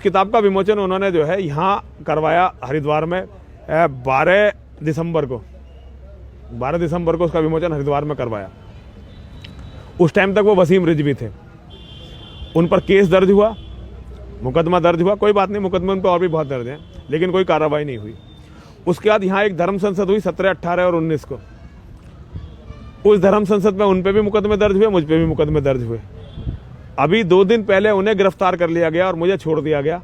किताब का विमोचन उन्होंने जो है यहाँ करवाया हरिद्वार में 12 दिसंबर को उसका विमोचन हरिद्वार में करवाया। उस टाइम तक वो वसीम रिजवी थे, उन पर केस दर्ज हुआ, मुकदमा दर्ज हुआ, कोई बात नहीं, मुकदमे उन पर और भी बहुत दर्ज हैं, लेकिन कोई कार्रवाई नहीं हुई। उसके बाद यहाँ एक धर्म संसद हुई 17, 18 और 19 को। उस धर्म संसद में उन पे भी मुकदमे दर्ज हुए, मुझ पे भी मुकदमे दर्ज हुए। अभी 2 दिन पहले उन्हें गिरफ्तार कर लिया गया और मुझे छोड़ दिया गया।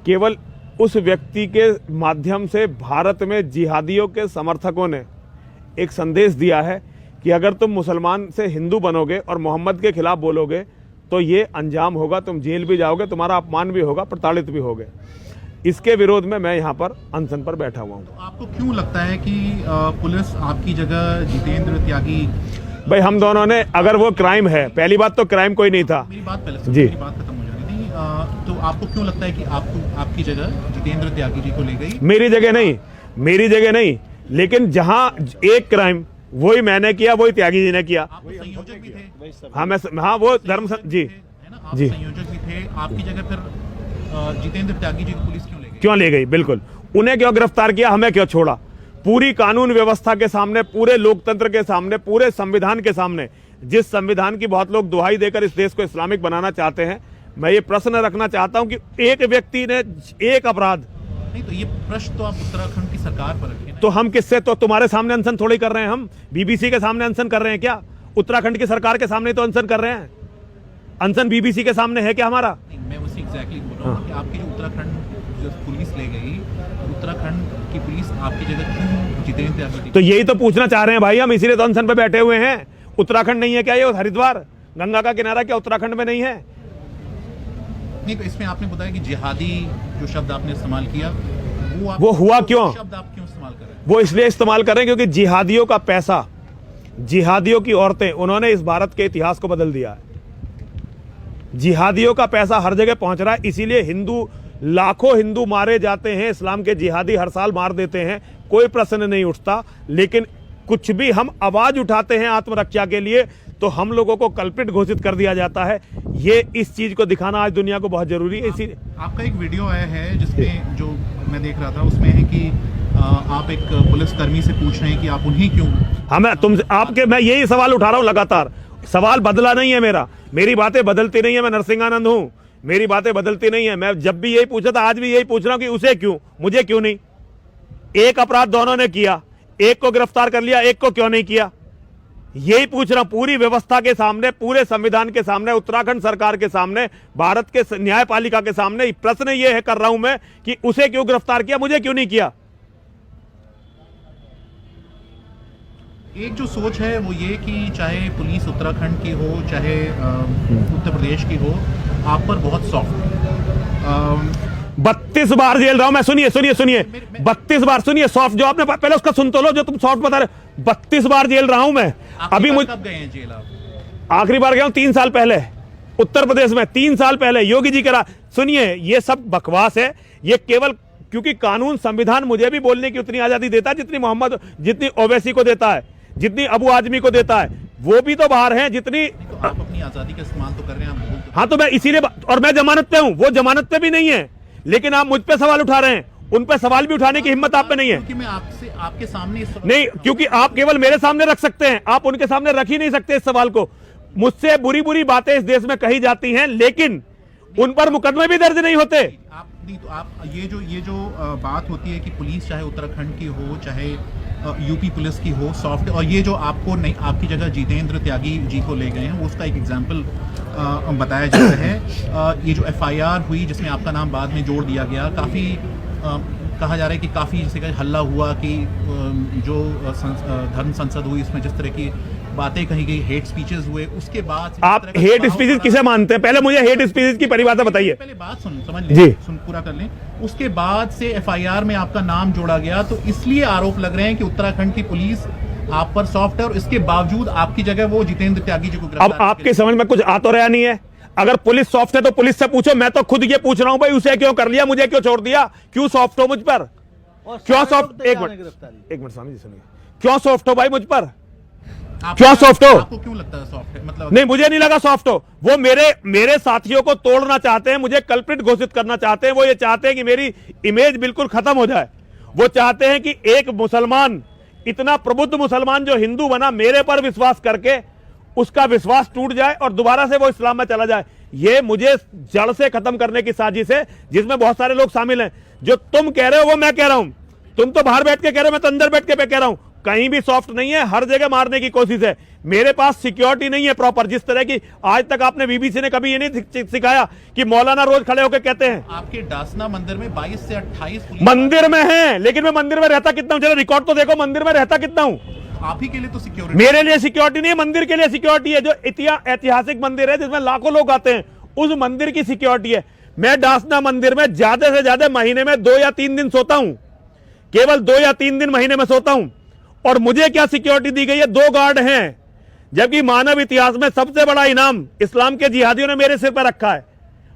केवल उस व्यक्ति के माध्यम से भारत में जिहादियों के समर्थकों ने एक संदेश दिया है कि अगर तुम मुसलमान से हिंदू बनोगे और मोहम्मद के खिलाफ बोलोगे तो ये अंजाम होगा, तुम जेल भी जाओगे, तुम्हारा अपमान भी होगा, प्रताड़ित भी होगे। इसके विरोध में मैं यहाँ पर अनशन पर बैठा हुआ हूँ। तो आपको क्यों लगता है कि पुलिस आपकी जगह जितेंद्र त्यागी? भाई हम दोनों ने, अगर वो क्राइम है, पहली बात तो क्राइम कोई नहीं था। मेरी बात पहले जी, मेरी बात खत्म हो जानी थी। तो आपको क्यों लगता है कि आपकी जगह जितेंद्र त्यागी जी को ले गई? मेरी जगह नहीं, लेकिन जहाँ एक क्राइम वही मैंने किया, वही त्यागी जी ने किया। आप संयोजक भी थे। हाँ वो धर्म जी है ना, आप जी संयोजक भी थे। आपकी जगह फिर जितेंद्र त्यागी जी को पुलिस क्यों ले गई? बिल्कुल, उन्हें क्यों गिरफ्तार किया, हमें क्यों छोड़ा? पूरी कानून व्यवस्था के सामने, पूरे लोकतंत्र के सामने, पूरे संविधान के सामने, जिस संविधान की बहुत लोग दुहाई देकर इस देश को इस्लामिक बनाना चाहते हैं, मैं ये प्रश्न रखना चाहता हूं कि एक व्यक्ति ने एक अपराध नहीं, तो ये प्रश्न तो आप उत्तराखंड की सरकार पर रखें। तो हम किससे? तो तुम्हारे सामने अनशन थोड़ी कर रहे हैं, हम बीबीसी के सामने अनशन कर रहे हैं क्या? उत्तराखंड की सरकार के सामने तो अनशन कर रहे हैं। अनशन बीबीसी के सामने है क्या हमारा? मैं उसी एग्जैक्टली बोल रहा हूँ कि आपकी जो उत्तराखंड पुलिस ले गई, उत्तराखंड की पुलिस आपकी जगह क्यों जितेंद्र त्यागी? तो यही तो पूछना चाह रहे हैं भाई हम, इसीलिए तो अनशन पे बैठे हुए हैं। उत्तराखंड नहीं है क्या ये? हरिद्वार गंगा का किनारा क्या उत्तराखंड में नहीं है? नहीं, तो इसमें आपने बताया कि जिहादी जो शब्द आपने इस्तेमाल किया, वो हुआ क्यों? शब्द आप क्यों इस्तेमाल कर रहे हैं? वो इसलिए इस्तेमाल कर रहे हैं क्योंकि जिहादियों का पैसा, जिहादियों की औरतें, उन्होंने इस भारत के इतिहास को बदल दिया है। जिहादियों का पैसा हर जगह पहुंच रहा है, इसीलिए लाखों हिंदू मारे जाते हैं, इस्लाम के जिहादी हर साल मार देते हैं, कोई प्रश्न नहीं उठता। लेकिन कुछ भी हम आवाज उठाते हैं आत्मरक्षा के लिए तो हम लोगों को कल्पित घोषित कर दिया जाता है। ये इस चीज को दिखाना आज दुनिया को बहुत जरूरी है। इसी आपका एक वीडियो आया है जिसमें, जो मैं देख रहा था, उसमें है कि आप एक पुलिसकर्मी से पूछ रहे हैं कि आप उन्हीं क्यों? मैं यही सवाल उठा रहा हूं लगातार। सवाल बदला नहीं है मेरी बातें बदलती नहीं है। मैं नरसिंहानंद हूं, मेरी बातें बदलती नहीं है। मैं जब भी यही पूछा था, आज भी यही पूछ रहा हूं कि उसे क्यों, मुझे क्यों नहीं? एक अपराध दोनों ने किया, एक को गिरफ्तार कर लिया, एक को क्यों नहीं किया? यही पूछ रहा हूं। पूरी व्यवस्था के सामने, पूरे संविधान के सामने, उत्तराखंड सरकार के सामने, भारत के न्यायपालिका के सामने प्रश्न यह कर रहा हूं मैं कि उसे क्यों गिरफ्तार किया, मुझे क्यों नहीं किया? एक जो सोच है वो ये कि चाहे पुलिस उत्तराखंड की हो, चाहे उत्तर प्रदेश की हो, आप पर बहुत सॉफ्ट है। 32 बार जेल रहा हूं मैं। सुनिए 32 बार सुनिए। सॉफ्ट जो आपने पहले उसका सुन तो लो, जो तुम सॉफ्ट बता रहे। 32 बार जेल रहा हूं मैं। अभी कब गए हैं जेल आप? आखिरी बार गया हूं 3 साल पहले, उत्तर प्रदेश में 3 साल पहले, योगी जी करा। सुनिए, ये सब बकवास है। ये केवल क्योंकि कानून, संविधान मुझे भी बोलने की उतनी आजादी देता है जितनी ओवैसी को देता है, जितनी अबू आजमी को देता है। वो भी तो बाहर हैं जितनी। तो आप अपनी आजादी का इस्तेमाल तो कर रहे हैं। हाँ, तो मैं इसीलिए, और मैं जमानत पे हूं, वो जमानत पे भी नहीं है, लेकिन आप मुझ पे सवाल उठा रहे हैं। उन पे सवाल भी उठाने की हिम्मत आप पे नहीं है। क्योंकि मैं आपके सामने नहीं, क्योंकि आप केवल मेरे सामने रख सकते हैं, आप उनके सामने रख ही नहीं सकते इस सवाल को। मुझसे बुरी बुरी बातें इस देश में कही जाती हैं, लेकिन उन पर मुकदमे भी दर्ज नहीं होते। आप ये जो बात होती है कि पुलिस चाहे उत्तराखंड की हो, चाहे यूपी पुलिस की हो, सॉफ्ट, और ये जो आपको नहीं, आपकी जगह जितेंद्र त्यागी जी को ले गए हैं, वो उसका एक एग्जाम्पल बताया जाता है। ये जो FIR हुई जिसमें आपका नाम बाद में जोड़ दिया गया, काफ़ी कहा जा रहा है कि काफ़ी जैसे कि हल्ला हुआ कि जो धर्म संसद हुई, इसमें जिस तरह की बातें कही गई, हेट स्पीचेस हुए, उसके बाद आप हेट स्पीचेस किसे मानते हैं? पहले मुझे हेट स्पीचेस की परिभाषा बताइए। पहले बात समझ लीजिए, पूरा कर लें। उसके बाद से FIR में आपका नाम जोड़ा गया, तो इसलिए आरोप लग रहे हैं कि उत्तराखंड की पुलिस आप पर सॉफ्ट है और इसके बावजूद आपकी जगह वो जितेंद्र त्यागी जी को गिरफ्तार। अब आपके समझ में कुछ आ तो रहा नहीं है। अगर पुलिस सॉफ्ट है तो पुलिस से पूछो। मैं तो खुद ये पूछ रहा हूं भाई, उसे क्यों कर लिया, मुझे क्यों छोड़ दिया? क्यों सॉफ्ट हो मुझ पर? क्यों सॉफ्ट? एक मिनट स्वामी जी सुनिए, क्यों सॉफ्ट हो भाई मुझ पर? क्यों सॉफ्ट हो? आपको क्यों लगता है सॉफ्ट है? मतलब नहीं, मुझे नहीं लगा सॉफ्ट हो। वो मेरे साथियों को तोड़ना चाहते हैं, मुझे कल्प्रिट घोषित करना चाहते हैं। वो ये चाहते हैं कि मेरी इमेज बिल्कुल खत्म हो जाए। वो चाहते हैं कि एक मुसलमान, इतना प्रबुद्ध मुसलमान जो हिंदू बना, मेरे पर विश्वास करके उसका विश्वास टूट जाए और दोबारा से वो इस्लाम में चला जाए। ये मुझे जड़ से खत्म करने की साजिश है, जिसमें बहुत सारे लोग शामिल हैं। जो तुम कह रहे हो वो मैं कह रहा हूं। तुम तो बाहर बैठ के कह रहे हो, मैं तो अंदर बैठ के कह रहा हूं। कहीं भी सॉफ्ट नहीं है, हर जगह मारने की कोशिश है। मेरे पास सिक्योरिटी नहीं है प्रॉपर, जिस तरह की आज तक आपने बीबीसी ने कभी ये नहीं सिखाया कि मौलाना रोज खड़े होकर कहते हैं। आपके डासना मंदिर में 22 से 28 मंदिर में है, लेकिन मैं मंदिर में रहता कितना हूं? चलो रिकॉर्ड तो देखो, मंदिर में रहता कितना हूं। आप ही के लिए तो सिक्योरिटी, मेरे लिए सिक्योरिटी नहीं है, मंदिर के लिए सिक्योरिटी है। जो ऐतिहासिक मंदिर है जिसमें लाखों लोग आते हैं, उस मंदिर की सिक्योरिटी है। मैं डासना मंदिर में ज्यादा से ज्यादा महीने में 2 या 3 दिन सोता हूं, केवल 2 या 3 दिन महीने में सोता हूं। और मुझे क्या सिक्योरिटी दी गई है? 2 गार्ड हैं, जबकि मानव इतिहास में सबसे बड़ा इनाम इस्लाम के जिहादियों ने मेरे सिर पर रखा है।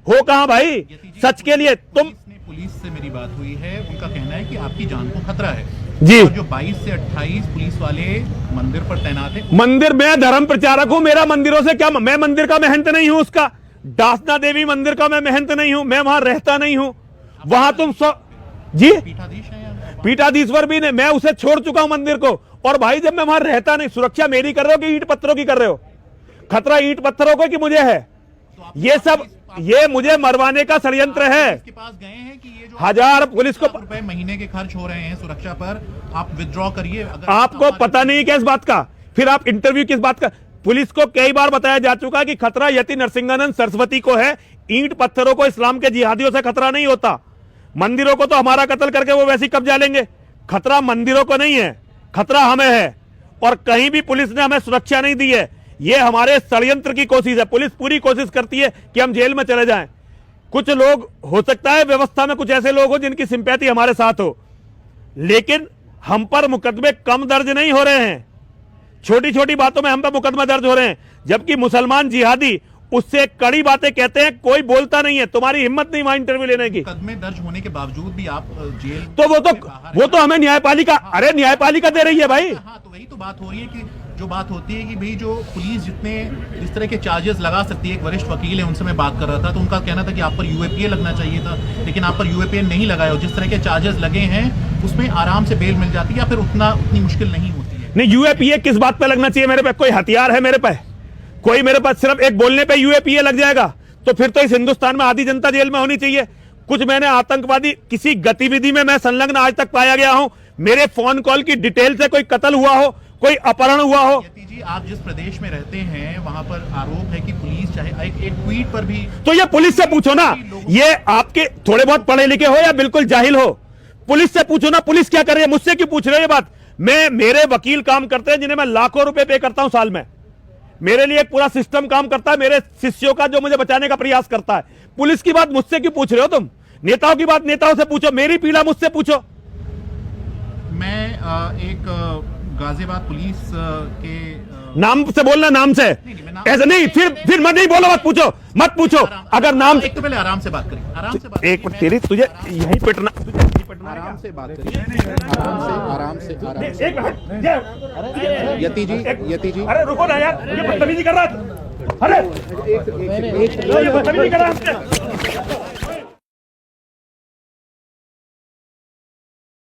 हो कहां भाई सच के लिए? तुम पुलिस से मेरी बात हुई है, उनका कहना है कि आपकी जान को खतरा है जी। और जो 22 से 28 पुलिस वाले मंदिर पर तैनात है। मंदिर में धर्म प्रचारक हूं, मेरा मंदिरों से क्या? मैं मंदिर का महंत नहीं हूं, उसका डासना देवी मंदिर का मैं महंत नहीं हूं, मैं वहां रहता नहीं हूं। वहां तुम जी पीठाधीश है या पीठाधीश्वर भी नहीं, मैं उसे छोड़ चुका हूं मंदिर को। और भाई जब मैं वहां रहता नहीं, सुरक्षा मेरी कर रहे हो कि ईंट पत्थरों की कर रहे हो? खतरा ईंट पत्थरों को कि मुझे है? ये सब ये मुझे मरवाने का षड्यंत्र है। इसके पास गए हैं कि ये जो 1000 पुलिस को रुपए महीने के खर्च हो रहे हैं सुरक्षा पर, आप विथड्रॉ करिए। अगर आपको पता नहीं क्या इस बात का, फिर आप इंटरव्यू किस बात का? पुलिस को कई बार बताया जा चुका कि खतरा यति नरसिंहानंद सरस्वती को है, ईंट पत्थरों को, इस्लाम के जिहादियों से खतरा नहीं होता। मंदिरों को तो हमारा कत्ल करके वो वैसे ही कब्जा लेंगे। खतरा मंदिरों को नहीं है, खतरा हमें है। और कहीं भी पुलिस ने हमें सुरक्षा नहीं दी है। ये हमारे षड्यंत्र की कोशिश है। पुलिस पूरी कोशिश करती है कि हम जेल में चले जाएं। कुछ लोग, हो सकता है व्यवस्था में कुछ ऐसे लोग हो जिनकी सिंपैथी हमारे साथ हो, लेकिन हम पर मुकदमे कम दर्ज नहीं हो रहे हैं। छोटी छोटी बातों में हम पर मुकदमा दर्ज हो रहे हैं, जबकि मुसलमान जिहादी उससे कड़ी बातें कहते हैं, कोई बोलता नहीं है। तुम्हारी हिम्मत नहीं वहां इंटरव्यू लेने की। मुकदमे दर्ज होने के बावजूद भी आप जेल तो वो तो हमें न्यायपालिका, अरे न्यायपालिका दे रही है भाई। हाँ, तो वही तो बात हो रही है कि जो बात होती है कि भाई जो पुलिस जिस तरह के चार्जेस लगा सकती है, एक वरिष्ठ वकील है उनसे मैं बात कर रहा था, तो उनका कहना था कि आप पर यूएपीए लगना चाहिए था, लेकिन आप पर यूएपीए नहीं लगाया। जिस तरह के चार्जेस लगे हैं उसमें आराम से बेल मिल जाती है, या फिर उतनी मुश्किल नहीं होती है। नहीं, यूएपीए किस बात पे लगना चाहिए? मेरे पे कोई हथियार है? मेरे पे कोई, मेरे पास सिर्फ एक बोलने पे यूएपीए लग जाएगा? तो फिर तो इस हिंदुस्तान में आधी जनता जेल में होनी चाहिए। कुछ मैंने आतंकवादी किसी गतिविधि में मैं संलग्न आज तक पाया गया हूं, मेरे फोन कॉल की डिटेल से कोई कत्ल हुआ हो, कोई अपहरण हुआ हो? यति जी, आप जिस प्रदेश में रहते हैं वहां पर आरोप है कि पुलिस चाहे एक ट्वीट पर भी, तो ये पुलिस से पूछो ना। ये आपके थोड़े बहुत पढ़े लिखे हो या बिल्कुल जाहिल हो, पुलिस से पूछो ना पुलिस क्या कर रही है। मुझसे क्यों पूछ रहे हो ये बात? मेरे वकील काम करते हैं जिन्हें मैं लाखों रुपए पे करता हूं साल में। मेरे लिए एक पूरा सिस्टम काम करता है, मेरे शिष्यों का, जो मुझे बचाने का प्रयास करता है। पुलिस की बात मुझसे क्यों पूछ रहे हो तुम? नेताओं की बात नेताओं से पूछो, मेरी पीड़ा मुझसे पूछो। मैं एक गाजियाबाद पुलिस के नाम से बोलना, नाम से ऐसे नहीं। फिर मत नहीं बोलो, मत पूछो। अगर नाम, एक तो पहले आराम से बात करिए, आराम से बात एक मिनट, तेरी तुझे यहीं पिटना, आराम से बात करिए, आराम से एक मिनट। यति जी अरे रुको ना यार, ये बदतमीजी कर रहा है। अरे ये बदतमीजी कर रहा है।